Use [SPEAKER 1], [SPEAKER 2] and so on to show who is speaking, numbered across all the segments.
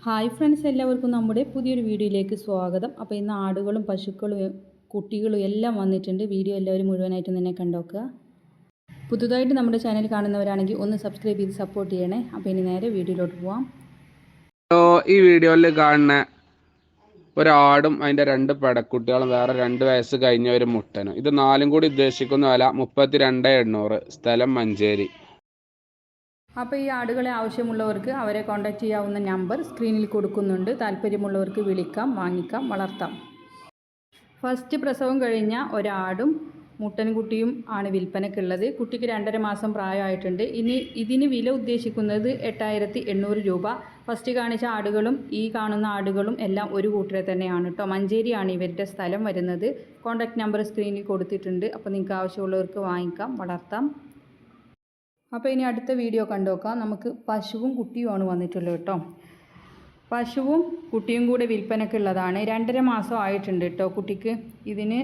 [SPEAKER 1] Hi friends, എല്ലാവർക്കും നമ്മുടെ പുതിയൊരു വീഡിയോയിലേക്ക് സ്വാഗതം. അപ്പോൾ ഇന്ന് ആടുകളും പശുക്കളും കുട്ടികളും എല്ലാം വന്നിട്ടുണ്ട്. വീഡിയോ എല്ലാവരും മുഴുവനായിട്ടും തന്നെ കണ്ടോക്കുക. പുതുതായിട്ട് നമ്മുടെ ചാനൽ കാണുന്നവരാണെങ്കിൽ ഒന്ന് സബ്സ്ക്രൈബ് ചെയ്ത് സപ്പോർട്ട് ചെയ്യണേ. അപ്പോൾ ഇനി നേരെ വീഡിയോയിലോട്ട് പോവാം.
[SPEAKER 2] ഈ വീഡിയോയിൽ കാണുന്ന ഒരാടും അതിൻ്റെ 2 പെടക്കുട്ടികളും വേറെ 2 വയസ്സ് കഴിഞ്ഞ ഒരു മുട്ടനും, ഇത് 4 കൂടി ഉദ്ദേശിക്കുന്ന വില 32,800. സ്ഥലം മഞ്ചേരി.
[SPEAKER 1] അപ്പോൾ ഈ ആടുകളെ ആവശ്യമുള്ളവർക്ക് അവരെ കോൺടാക്റ്റ് ചെയ്യാവുന്ന നമ്പർ സ്ക്രീനിൽ കൊടുക്കുന്നുണ്ട്. താല്പര്യമുള്ളവർക്ക് വിളിക്കാം, വാങ്ങിക്കാം, വളർത്താം. ഫസ്റ്റ് പ്രസവം കഴിഞ്ഞ ഒരാടും മുട്ടൻകുട്ടിയും ആണ് വിൽപ്പനയ്ക്കുള്ളത്. കുട്ടിക്ക് 2.5 മാസം പ്രായമായിട്ടുണ്ട്. ഇതിന് വില ഉദ്ദേശിക്കുന്നത് 8,800 രൂപ. ഫസ്റ്റ് കാണിച്ച ആടുകളും ഈ കാണുന്ന ആടുകളും എല്ലാം ഒരു കൂട്ടരെ തന്നെയാണ് കേട്ടോ. മഞ്ചേരിയാണ് ഇവരുടെ സ്ഥലം വരുന്നത്. കോൺടാക്റ്റ് നമ്പർ സ്ക്രീനിൽ കൊടുത്തിട്ടുണ്ട്. അപ്പോൾ നിങ്ങൾക്ക് ആവശ്യമുള്ളവർക്ക് വാങ്ങിക്കാം, വളർത്താം. അപ്പോൾ ഇനി അടുത്ത വീഡിയോ കണ്ടുനോക്കാം. നമുക്ക് പശുവും കുട്ടിയുമാണ് വന്നിട്ടുള്ളത് കേട്ടോ. പശുവും കുട്ടിയും കൂടെ വിൽപ്പനയ്ക്കുള്ളതാണ്. 2.5 മാസം ആയിട്ടുണ്ട് കേട്ടോ കുട്ടിക്ക്. ഇതിന്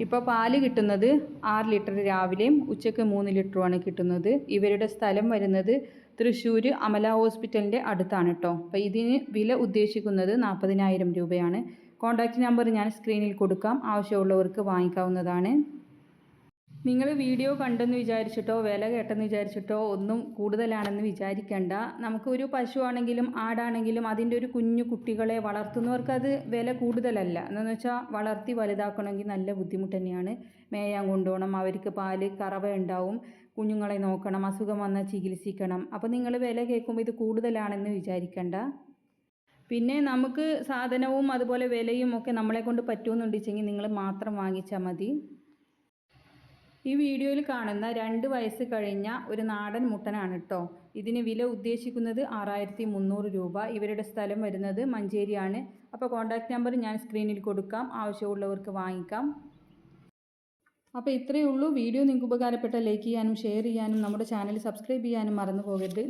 [SPEAKER 1] ഇപ്പോൾ പാല് കിട്ടുന്നത് 6 ലിറ്റർ രാവിലെയും ഉച്ചയ്ക്ക് 3 ലിറ്ററുമാണ് കിട്ടുന്നത്. ഇവരുടെ സ്ഥലം വരുന്നത് തൃശ്ശൂർ അമല ഹോസ്പിറ്റലിൻ്റെ അടുത്താണ് കേട്ടോ. അപ്പോൾ ഇതിന് വില ഉദ്ദേശിക്കുന്നത് 40,000 രൂപയാണ്. കോൺടാക്റ്റ് നമ്പർ ഞാൻ സ്ക്രീനിൽ കൊടുക്കാം. ആവശ്യമുള്ളവർക്ക് വാങ്ങിക്കാവുന്നതാണ്. നിങ്ങൾ വീഡിയോ കണ്ടെന്ന് വിചാരിച്ചിട്ടോ വില കേട്ടെന്ന് വിചാരിച്ചിട്ടോ ഒന്നും കൂടുതലാണെന്ന് വിചാരിക്കേണ്ട. നമുക്കൊരു പശുവാണെങ്കിലും ആടാണെങ്കിലും അതിൻ്റെ ഒരു കുഞ്ഞു കുട്ടികളെ വളർത്തുന്നവർക്ക് അത് വില കൂടുതലല്ല. എന്താണെന്ന് വെച്ചാൽ വളർത്തി വലുതാക്കണമെങ്കിൽ നല്ല ബുദ്ധിമുട്ട് തന്നെയാണ്. മേയാൻ കൊണ്ടുപോകണം, അവർക്ക് പാല് കറവ ഉണ്ടാവും, കുഞ്ഞുങ്ങളെ നോക്കണം, അസുഖം വന്നാൽ ചികിത്സിക്കണം. അപ്പോൾ നിങ്ങൾ വില കേൾക്കുമ്പോൾ ഇത് കൂടുതലാണെന്ന് വിചാരിക്കേണ്ട. പിന്നെ നമുക്ക് സാധനവും അതുപോലെ വിലയും ഒക്കെ നമ്മളെ കൊണ്ട് പറ്റുമെന്നുണ്ടെങ്കിൽ നിങ്ങൾ മാത്രം വാങ്ങിച്ചാൽ മതി. ഈ വീഡിയോയിൽ കാണുന്ന 2 വയസ്സ് കഴിഞ്ഞ ഒരു നാടൻ മുട്ടനാണ് കേട്ടോ. ഇതിന് വില ഉദ്ദേശിക്കുന്നത് 6,300 രൂപ. ഇവരുടെ സ്ഥലം വരുന്നത് മഞ്ചേരിയാണ്. അപ്പോൾ കോൺടാക്റ്റ് നമ്പർ ഞാൻ സ്ക്രീനിൽ കൊടുക്കാം. ആവശ്യമുള്ളവർക്ക് വാങ്ങിക്കാം. അപ്പോൾ ഇത്രയേ ഉള്ളൂ. വീഡിയോ നിങ്ങൾക്ക് ഉപകാരപ്പെട്ട ലൈക്ക് ചെയ്യാനും ഷെയർ ചെയ്യാനും നമ്മുടെ ചാനൽ സബ്സ്ക്രൈബ് ചെയ്യാനും മറന്നു പോകരുത്.